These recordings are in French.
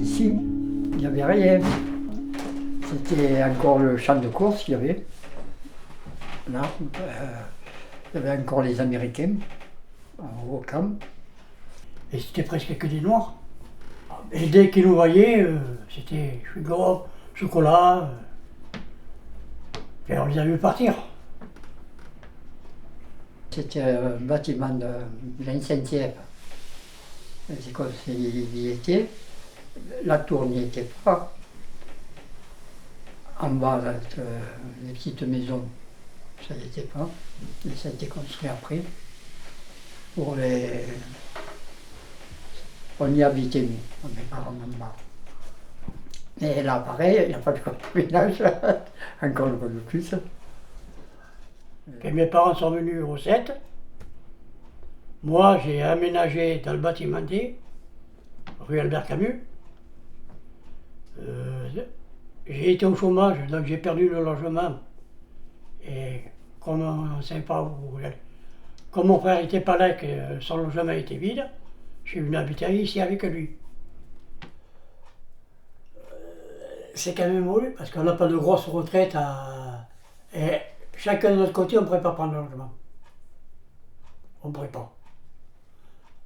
Ici, il n'y avait rien. C'était encore le champ de course qu'il y avait. Là, il y avait encore les Américains au camp. Et c'était presque que des Noirs. Et dès qu'ils nous voyaient, c'était chewing-gum, chocolat. Et on les a vus partir. C'était un bâtiment de l'ancien TF. C'est comme s'il y était. La tour n'y était pas. En bas, là, les petites maisons, ça n'y était pas. Mais ça a été construit après. Pour les... On y habitait, nous, mes parents en bas. Mais là, pareil, il n'y a pas de concubinage, encore une fois de plus. Et mes parents sont venus au 7. Moi, j'ai aménagé dans le bâtiment D, rue Albert Camus. J'ai été au chômage, donc j'ai perdu le logement. Et comme on ne sait pas où, comme mon frère n'était pas là, que son logement était vide, je suis venu habiter ici avec lui. C'est quand même mauvais parce qu'on n'a pas de grosse retraite et chacun de notre côté, on ne pourrait pas prendre le logement. On ne pourrait pas.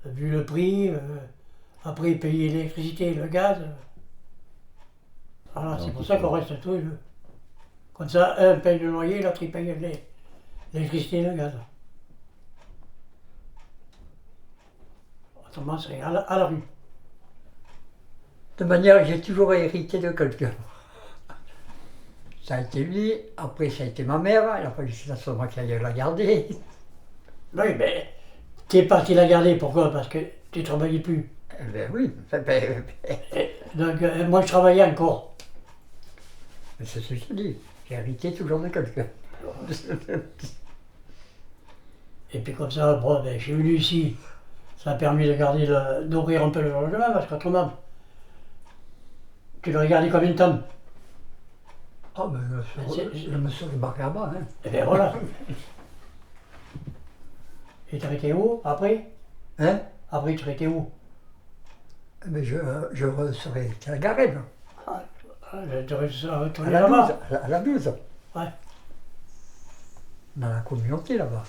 Vu le prix, après payer l'électricité et le gaz. Voilà, c'est pour ça qu'on reste tous les deux. Comme ça, un paye le loyer, l'autre il paye l'électricité et le gaz. Autrement, c'est à la rue. De manière, j'ai toujours hérité de quelqu'un. Ça a été lui, après ça a été ma mère, il a fallu que ça soit moi qui aille la garder. Oui, mais t'es parti la garder, pourquoi? Parce que tu ne travaillais plus. Eh ben oui, Donc, moi je travaillais encore. c'est ce que je dis, j'ai hérité toujours de quelqu'un. Et puis comme ça, bon, ben, je suis venu ici. Ça a permis de garder d'ouvrir un peu le logement, parce qu'autrement, tu le regardais combien de temps? Ah ben, je me suis débarqué là-bas. Hein. Et bien voilà. Et tu étais où après? Hein? Après, tu étais où? Mais je serais à la Garenne, Tu restes à retourner la là-bas. 12, à la 12, Ouais. dans la communauté là-bas.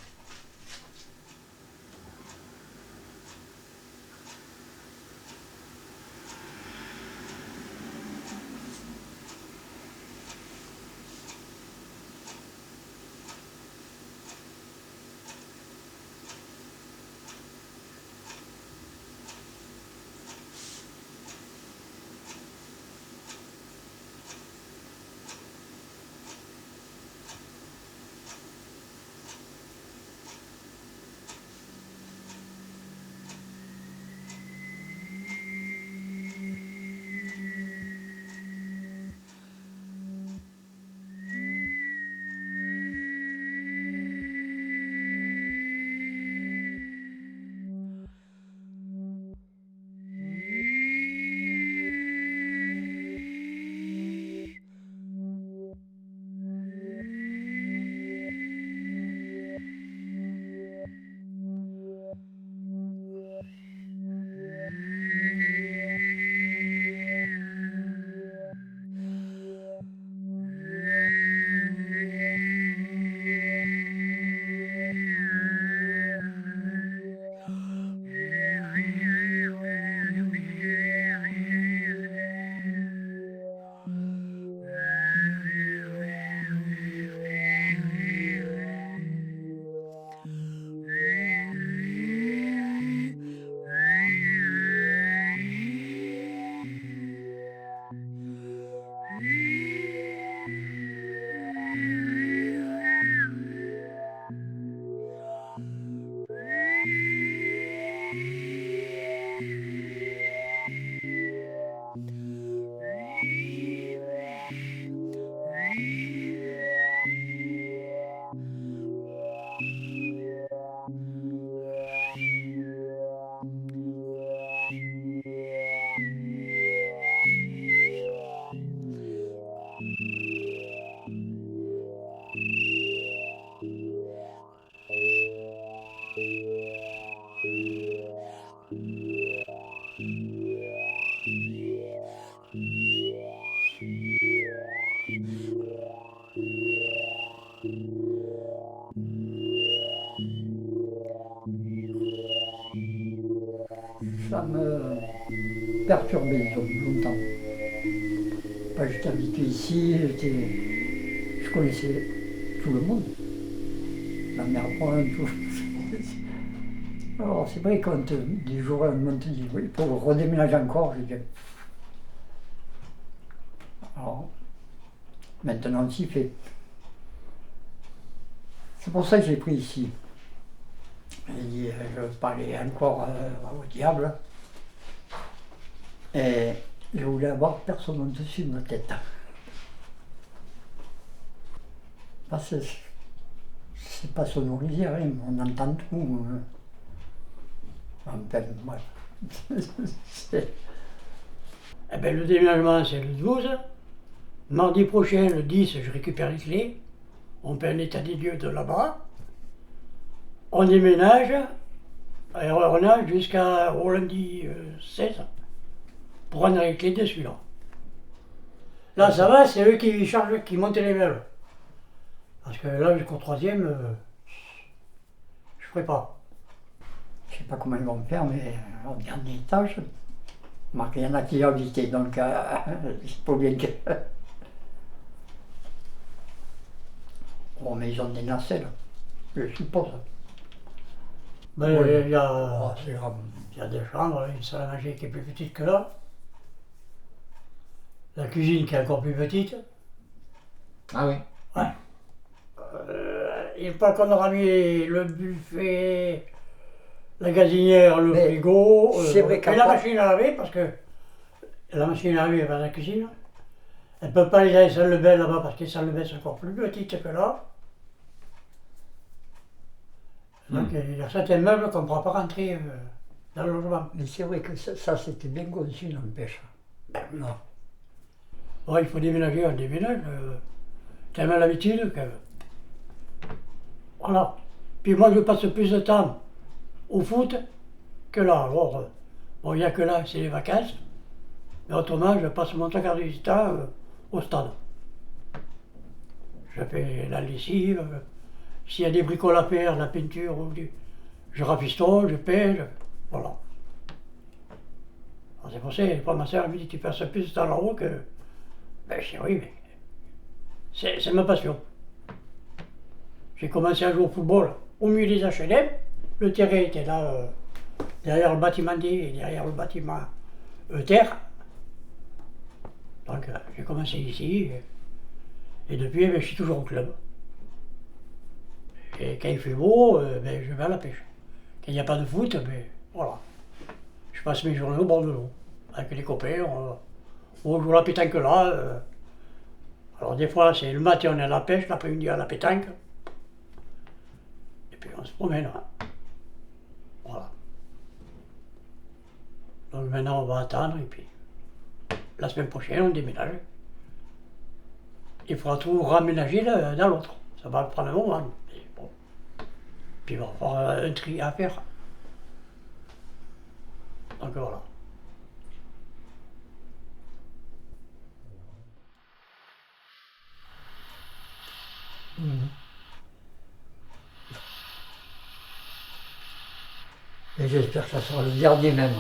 ça me perturbait longtemps. Quand j'étais habitué ici, je connaissais tout le monde. La mère Brun, tout. Alors c'est vrai quand du jour au lendemain on te dit oui, pour redéménager encore, je dis. Alors maintenant on s'y fait. C'est pour ça que j'ai pris ici. J'ai dit je veux pas aller encore au diable. Et je voulais avoir personne au-dessus de ma tête. Parce que c'est pas sonorisé, rien, on entend tout. Enfin, moi, Eh ben, le déménagement, c'est le 12. Mardi prochain, le 10, je récupère les clés. On fait un état des lieux de là-bas. On déménage. Et on a jusqu'au lundi 16 pour prendre les clés de celui-là. Là, ça va, c'est eux qui chargent, qui montent les meubles. Parce que là, jusqu'au 3e, je ne ferai pas. je sais pas comment ils vont faire, mais au dernier étage, remarque, il y en a qui ont habité, donc c'est pas bien que. Oh, mais ils ont des nacelles, je suppose. Mais Oui. il y a, Oh, c'est grave. il y a des chambres, une salle à manger qui est plus petite que là. La cuisine qui est encore plus petite. Ah oui. Ouais. Une fois qu'on aura mis le buffet, la gazinière, le Mais frigo, c'est vrai et qu'à la part- machine à laver, parce que la machine à laver est dans la cuisine. Elle ne peut pas aller dans les salles de bain là-bas parce que les salles de bain sont encore plus petites que là. Donc il y a certains meubles qu'on ne pourra pas rentrer dans le logement. Mais c'est vrai que ça c'était bien conçu, n'empêche. Non. Bon, il faut déménager, on déménage. Tellement l'habitude que. Voilà. Puis moi, je passe plus de temps au foot que là. Alors, bon, il n'y a que là, c'est les vacances. Mais autrement, je passe mon temps du temps au stade. Je fais la lessive. S'il y a des bricoles à faire, la peinture, je rafistole, je peins, voilà. Alors, c'est pour ça, des fois, ma soeur me dit, tu passes plus de temps là-haut que. Ben, je dis oui, mais c'est ma passion. J'ai commencé à jouer au football au milieu des HLM. Le terrain était là, derrière le bâtiment D et derrière le bâtiment Terre. Donc j'ai commencé ici et depuis ben, je suis toujours au club. Et quand il fait beau, ben, je vais à la pêche. Quand il n'y a pas de foot, ben, voilà. Je passe mes journées au bord de l'eau avec les copains. On joue à la pétanque là. Alors des fois c'est le matin on est à la pêche, l'après-midi à la pétanque. Et puis on se promène. Hein. Voilà. Donc maintenant on va attendre et puis la semaine prochaine on déménage. Il faudra tout raménager dans l'autre. Ça va prendre un moment. Mais bon. Puis il va y avoir un tri à faire. Donc voilà. Et j'espère que ça sera le dernier même.